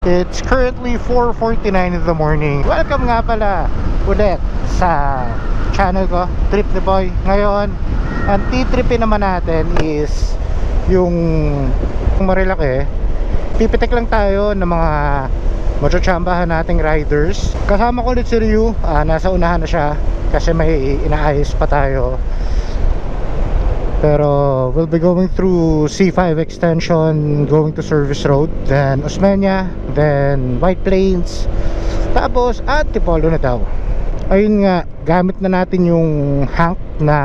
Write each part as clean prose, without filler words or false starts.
It's currently 4:49 in the morning. Welcome nga pala ulit sa channel ko, Trip ni Boy. Ngayon, ang titripin naman natin is yung Marilaki. Pipitik lang tayo ng mga matsatsambahan nating riders. Kasama ko ulit si Ryu. Nasa unahan na siya kasi may inaayos pa tayo. Pero we'll be going through C5 extension, going to Service Road, then Osmeña, then White Plains, tapos Antipolo na daw. Ayun nga, gamit na natin yung Hank na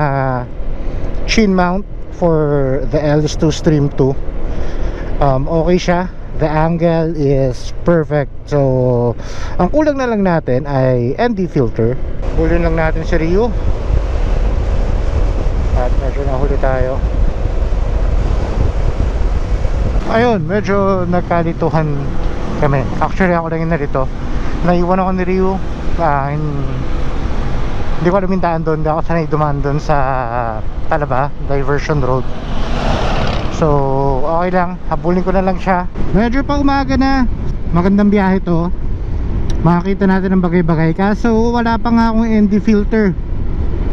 chin mount for the LS2 Stream 2. Okay siya, the angle is perfect. So ang kulang na lang natin ay ND filter. Bulin lang natin si Ryu at medyo nahuli tayo. Ayun, medyo nagkalituhan kami. Actually ako lang yung narito. Naiwan ako ni Ryu. Hindi ko alam yung daan doon. Hindi ako sanay dumaan doon sa Talaba Diversion Road. So okay lang, habulin ko na lang siya. Medyo pa umaga na. Magandang biyahe to. Makakita natin ang bagay-bagay. Kaso wala pa nga akong ND filter.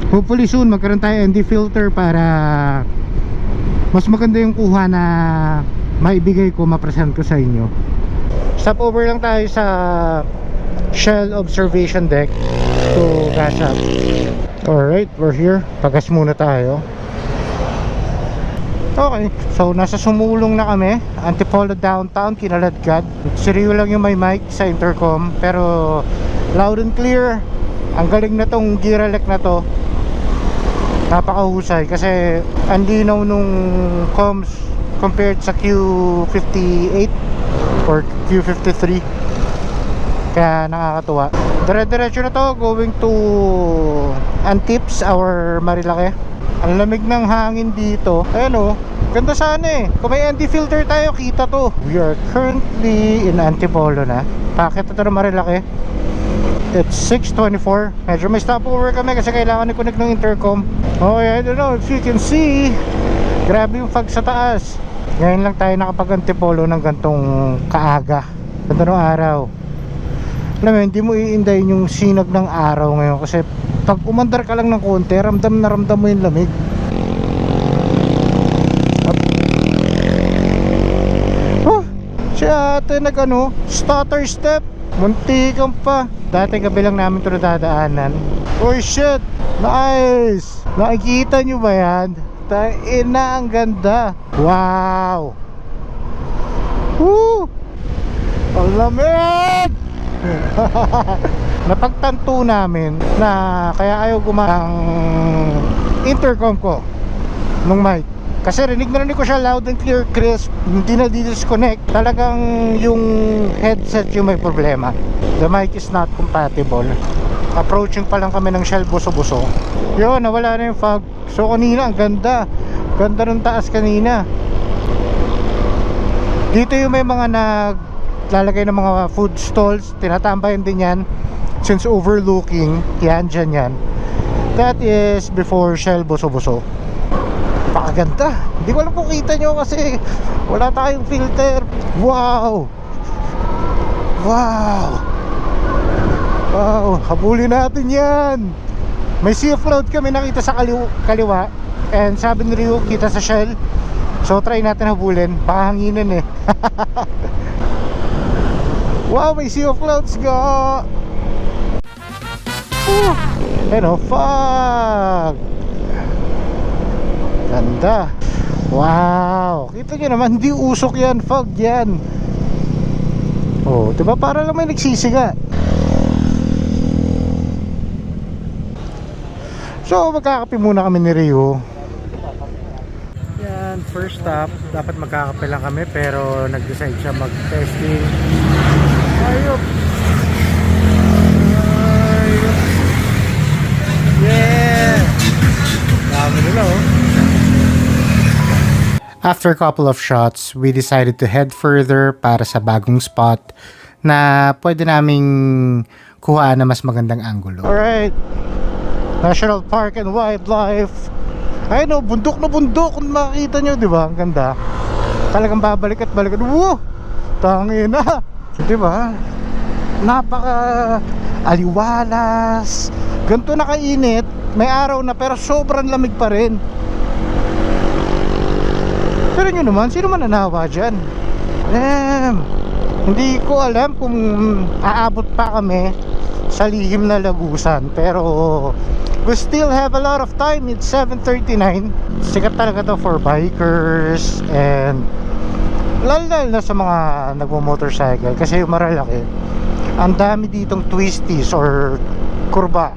Hopefully soon magkaroon tayo ND filter para mas maganda yung kuha na maibigay ko, mapresent ko sa inyo. Stop over lang tayo sa Shell Observation Deck to gas up. Alright, we're here. Pagas muna tayo. Okay, so nasa Sumulong na kami, Antipolo downtown, Kinaladkad. Si Ryu lang yung may mic sa intercom, pero loud and clear. Ang galing na tong Gearelec na to. Napakahusay kasi ang linaw nung comms compared sa Q58 or Q53. Kaya nakakatuwa. Dire-diretso na to, going to Antips or Marilaki. Ang lamig ng hangin dito. Ayan o, ganda sana eh. Kung may ND filter tayo, kita to. We are currently in Antipolo na. Bakit ito na Marilaki? It's 6:24. Medyo may stopover kami kasi kailangan i-connect ng intercom. Okay, I don't know if you can see. Grabe yung fog sa taas. Ngayon lang tayo nakapag-Antipolo ng gantong kaaga. Ganda ng araw. Alam mo, hindi mo iindayin yung sinag ng araw ngayon kasi pag umandar ka lang ng konti, ramdam na ramdam mo yung lamig. Si ate nag stutter step. Muntikan pa. Dati gabi lang namin ito nadadaanan. Oh shit, nice. Nakikita nyo ba yan? Ina, ang ganda. Wow. Woo. Ang lamig. Napagtanto namin na kaya ayaw gumang intercom ko nung mic kasi rinig ko siya loud and clear, crisp, hindi na disconnect. Talagang yung headset yung may problema. The mic is not compatible. Approaching pa lang kami ng Shell Buso-Buso. Yun, nawala na yung fog. So kanina, ang ganda. Ganda ng taas kanina. Dito yung may mga naglalagay ng mga food stalls. Tinatambayan din yan. Since overlooking, yan, dyan yan. That is before Shell Buso-Buso. Pakaganda. Hindi ko alam kung kita nyo kasi wala tayong filter. Wow. Wow. Wow, habulin natin yan. May sea of cloud kami nakita sa kaliwa. And sabi ni Ryu, kita sa Shell. So try natin habulin. Baka hanginin eh. Wow, may sea of clouds ga. Ano, fog. Ganda. Wow, kita nyo naman, hindi usok yan, fog yan. Oh, diba para lang may nagsisiga. So magkakape muna kami ni Ryu. Yan, first stop. Dapat magkakape lang kami pero nag-decide siya mag-testing. Ayop. Ayop. Yeah. Dami nila oh. After a couple of shots, we decided to head further para sa bagong spot na pwede naming kuhaan na mas magandang angulo. Alright, National Park and Wildlife. Ayun o, bundok na bundok. Kung makikita nyo, di ba? Ang ganda. Talagang babalik at balik. Woo! Tangina. Di ba? Napaka aliwalas. Ganito na kainit. May araw na pero sobrang lamig pa rin. Pero nyo naman, sino man nanawa dyan? Hindi ko alam kung aabot pa kami sa lihim na lagusan. Pero we still have a lot of time. It's 7:39. Sikat talaga to for bikers and lalo na sa mga nagmo-motorcycle. Kasi yung Marilaki, ang dami ditong twisties or kurba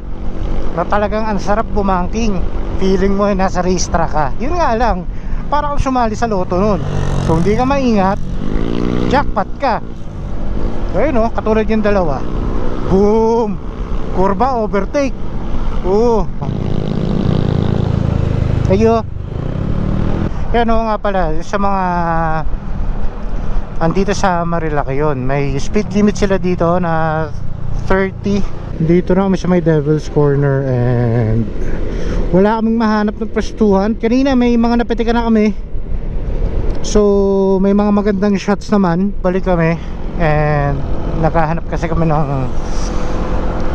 na talagang ang sarap bumangking. Feeling mo ay nasa racetrack ka. Yun nga lang, para kang sumali sa loto nun. Kung hindi ka maingat, jackpot ka. Ayun o, katulad yung dalawa. Boom! Kurba, overtake. Oo. Ayo. Yan o nga pala, sa mga andito sa Marilaki yun, may speed limit sila dito na 30. Dito na kami sa may Devil's Corner and wala kaming mahanap ng pwestuhan. Kanina may mga napitikan na kami, so may mga magandang shots naman. Balik kami and nakahanap kasi kami ng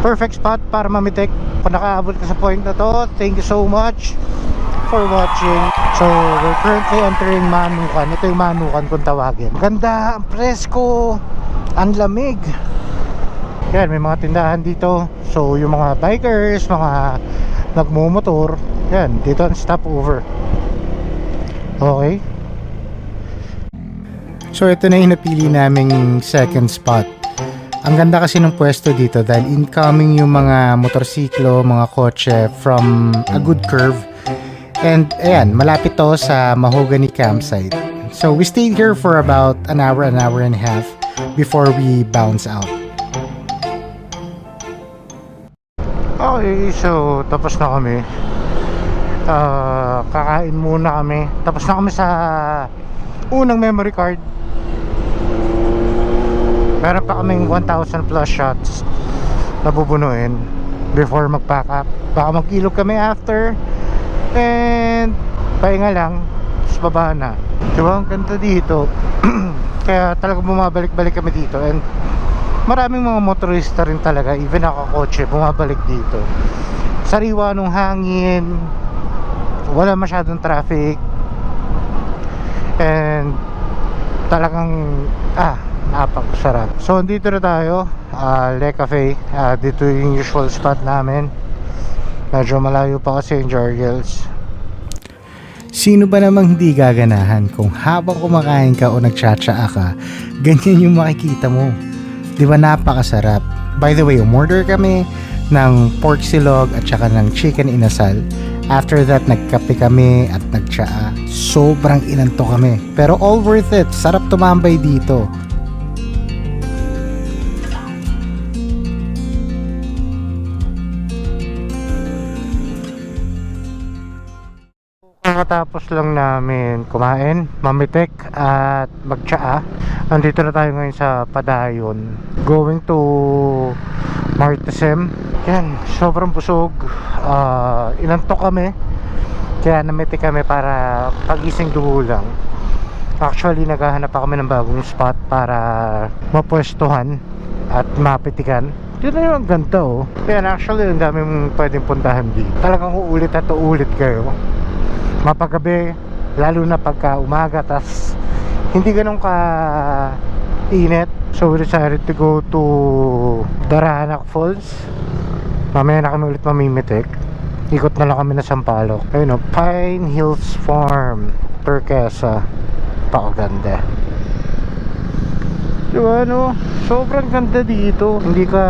perfect spot para mamitik. Kung nakaabot ka sa point na to, thank you so much for watching. So we're currently entering Manukan. Ito yung Manukan kung tawagin. Ganda, ang presko, ang lamig. Yan, may mga tindahan dito. So yung mga bikers, mga nagmumotor, yan, dito ang stopover. Okay. So ito na yung napili naming second spot. Ang ganda kasi ng pwesto dito dahil incoming yung mga motorsiklo, mga kotse from a good curve. And ayan, malapit to sa Mahogany campsite. So we stayed here for about an hour and a half before we bounce out. Okay, so tapos na kami. Kakain muna kami. Tapos na kami sa unang memory card. Meron pa kaming 1,000 plus shots na bubunuin before mag-pack up. Baka mag-ilog kami after. And pahinga lang, tapos baba na. Diba, ang ganda dito. Kaya talagang bumabalik-balik kami dito. And maraming mga motorista rin talaga, even nakakotse, bumabalik dito. Sariwa nung hangin, wala masyadong traffic, and talagang napakasarap. So dito na tayo, Le Cafe. Dito yung usual spot namin. Medyo malayo pa kasi yung Jorgels. Sino ba namang hindi gaganahan kung habang kumakain ka o nagtsatsaa ka, ganyan yung makikita mo. Di ba, napakasarap. By the way, umorder kami ng pork silog at saka ng chicken inasal. After that, nagkape kami at nagtsaa. Sobrang inanto kami. Pero all worth it. Sarap tumambay dito. Kakatapos lang namin kumain, mamitik at magtsaa. Andito na tayo ngayon sa Padayon, going to Martesem. Yan, sobrang busog. Inantok kami, kaya namitik kami para pagising dugo lang. Actually, naghahanap pa kami ng bagong spot para mapwestuhan at mapitikan. Dito na yung ganda oh. Yan, actually, ang daming pwedeng puntahan dito. Talagang uulit at uulit kayo mapagabi, lalo na pagka umaga, tas hindi ganun ka init. So we decided to go to Daranac Falls. Mamaya na kami ulit mamimitik. Ikot na lang kami na Sampaloc. Ayun o, Pine Hills Farm, Turquesa. Pakaganda. Diba no? Sobrang ganda dito. Hindi ka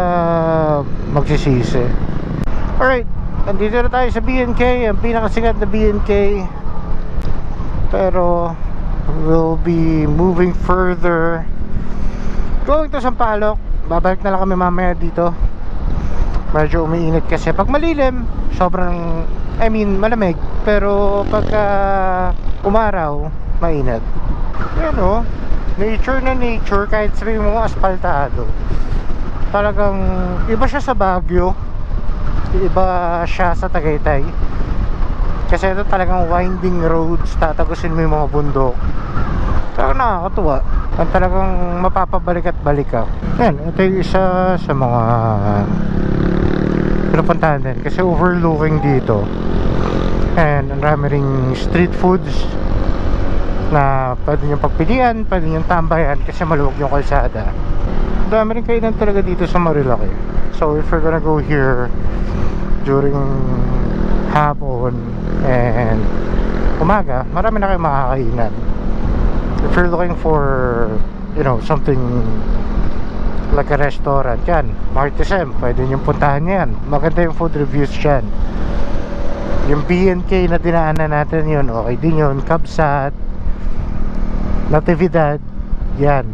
magsisisi. Alright, andito na tayo sa BNK, ang pinakasikat na BNK. Pero we'll be moving further, going to Sampaloc. Babalik na lang kami mamaya dito. Medyo umiinit kasi pag malilim, sobrang, malamig. Pero pagka umaraw, mainit. Yan o, nature na nature. Kahit sabihin mo asfaltado, talagang iba siya sa Baguio, iba siya sa Tagaytay. Kasi ito talagang winding roads, tatagusin mo yung mga bundok. Talagang nakakatuwa. Ang talagang mapapabalik at balik ka. Yan, ito yung isa sa mga pinupuntahan din kasi overlooking dito. And ang dami ring street foods na pwede nyo pagpilian, pwede nyo tambayan kasi maluwag yung kalsada. Ang dami rin kainan talaga dito sa Marilaki. So if we're gonna go here during hapon and umaga, marami na kayong makakainan. If you're looking for, you know, something like a restaurant, yan, Martesem, pwede nyo puntahan yan. Maganda yung food reviews dyan. Yung B&K na dinaanan natin yun, okay din yun. Kabsat, Natividad, yan.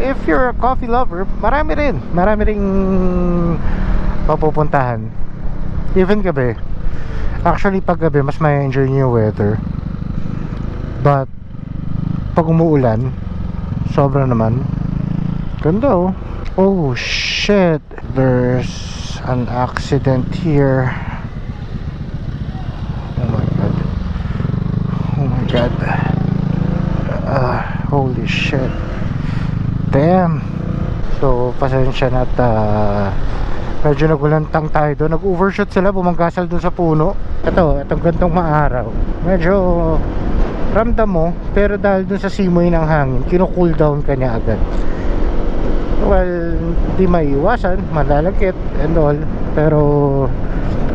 If you're a coffee lover, marami ring mapupuntahan. Even gabi. Actually pag gabi mas may enjoy nyo yung weather, but pag umuulan sobra naman. Ganda oh. Oh shit, there's an accident here. Oh my god. Oh my god. Holy shit. Damn. So pasensya na at medyo nagulantang tayo doon. Nag-overshoot sila, bumanggasal doon sa puno. Itong gantong maaraw, medyo ramdam mo, pero dahil doon sa simoy ng hangin, kino-cool down ka niya agad. Well, di maiiwasan, malalagkit and all, pero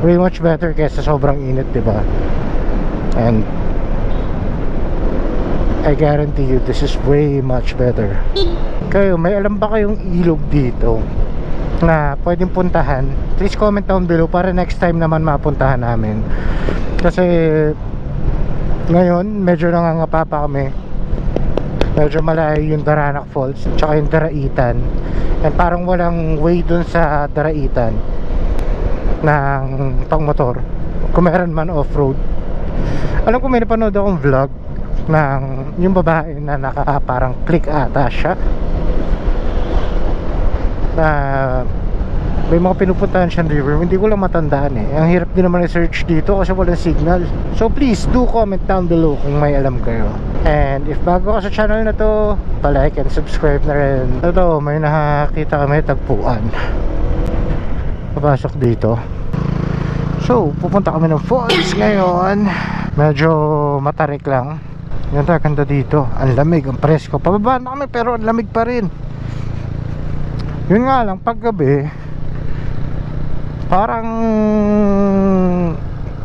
way much better kaysa sobrang init, diba? And I guarantee you this is way much better. Kayo, may alam ba kayong ilog dito na pwedeng puntahan? Please comment down below para next time naman mapuntahan namin. Kasi ngayon medyo nangangapa pa kami. Medyo malayo yung Daranac Falls tsaka yung Daraitan, and parang walang way dun sa Daraitan ng pangmotor kung meron man off-road. Alam ko may napanood akong vlog ng yung babae na naka parang click ata siya, na may mga pinupuntahan siyang river. Hindi ko lang matandaan eh. Ang hirap din naman i-search dito kasi walang signal. So please do comment down below kung may alam kayo. And if bago ka sa channel na to, pa-like and subscribe na rin. Ito, may nakakita kami tagpuan. Papasok dito. So pupunta kami ng falls ngayon. Medyo matarik lang. Ganda dito. Ang lamig, ang presko. Pababa na kami pero ang lamig pa rin. Yun nga lang, paggabi parang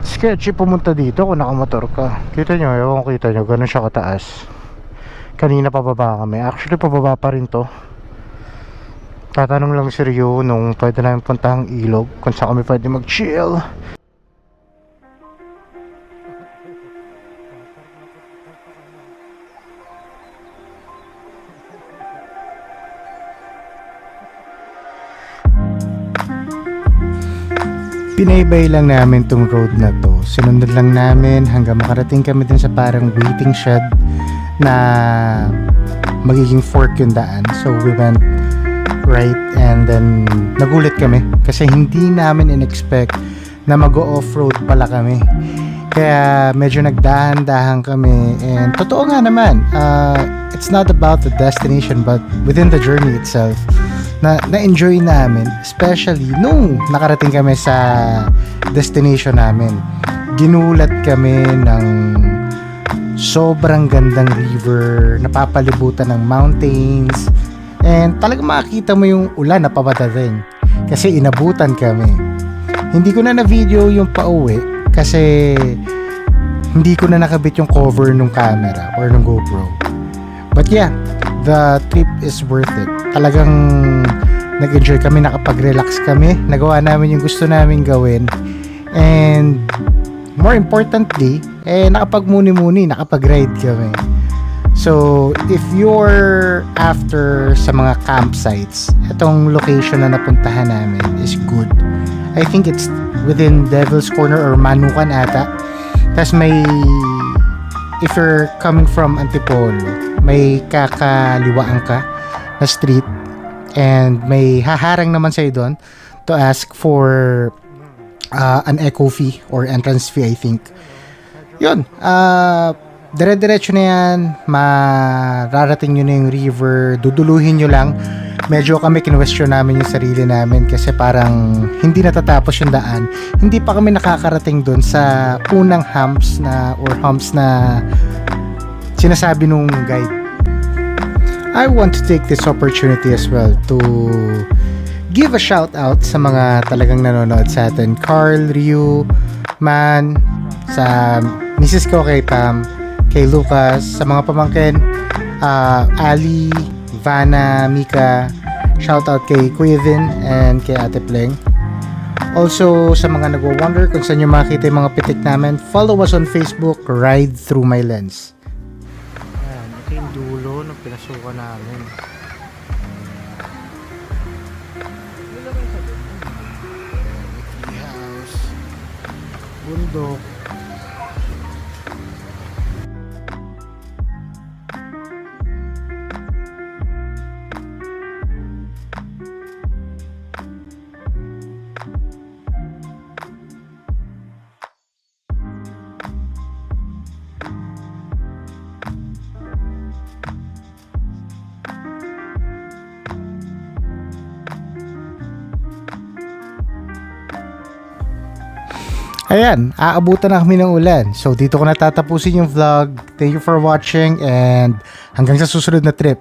sketchy pumunta dito kung nakamotor ka. Kita nyo, ewan kita nyo, ganun siya kataas. Kanina pababa kami. Actually pababa pa rin to. Tatanong lang si Rio nung pwede namin puntahang ilog, kung saan kami pwede mag chill. Pinaybay lang namin tong road na to. Sinunod lang namin hanggang makarating kami din sa parang waiting shed na magiging fork yung daan. So we went right and then nagulat kami kasi hindi namin in-expect na mag-off-road pala kami. Kaya medyo nagdahan-dahan kami, and totoo nga naman, it's not about the destination but within the journey itself. Na-enjoy namin, especially nung nakarating kami sa destination namin. Ginulat kami ng sobrang gandang river, napapalibutan ng mountains, and talagang makikita mo yung ulan na pabadating kasi inabutan kami. Hindi ko na na-video yung pauwi kasi hindi ko na nakabit yung cover ng camera or ng GoPro. But yeah, the trip is worth it. Talagang nag-enjoy kami, nakapag-relax kami, nagawa namin yung gusto namin gawin, and more importantly, nakapag-muni-muni, nakapag-ride kami. So if you're after sa mga campsites, itong location na napuntahan namin is good. I think it's within Devil's Corner or Manukan ata. Tapos may, if you're coming from Antipolo, may kakaliwaan ka na street, and may haharang naman sa'yo doon to ask for an eco fee or entrance fee, I think. Yun, Dire-diretso na yan, mararating nyo na yung river, duduluhin nyo lang. Medyo kami kinwestiyon namin yung sarili namin kasi parang hindi natatapos yung daan. Hindi pa kami nakakarating dun sa unang humps na sinasabi nung guide. I want to take this opportunity as well to give a shout out sa mga talagang nanonood sa atin. Carl, Ryu, Man, sa Mrs. ko, kay Pam, kay Lucas, sa mga pamangkin, Ali, Vanna, Mika, shout out kay Kuya Vin and kay Ate Pleng. Also, sa mga nagwo-wonder kung saan nyo makikita yung mga pitik namin, follow us on Facebook, Ride Through My Lens. Ayan, ito yung dulo ng pinasukan namin. House, bundok. Ayan, aabutan na kami ng ulan. So dito ko natatapusin yung vlog. Thank you for watching and hanggang sa susunod na trip.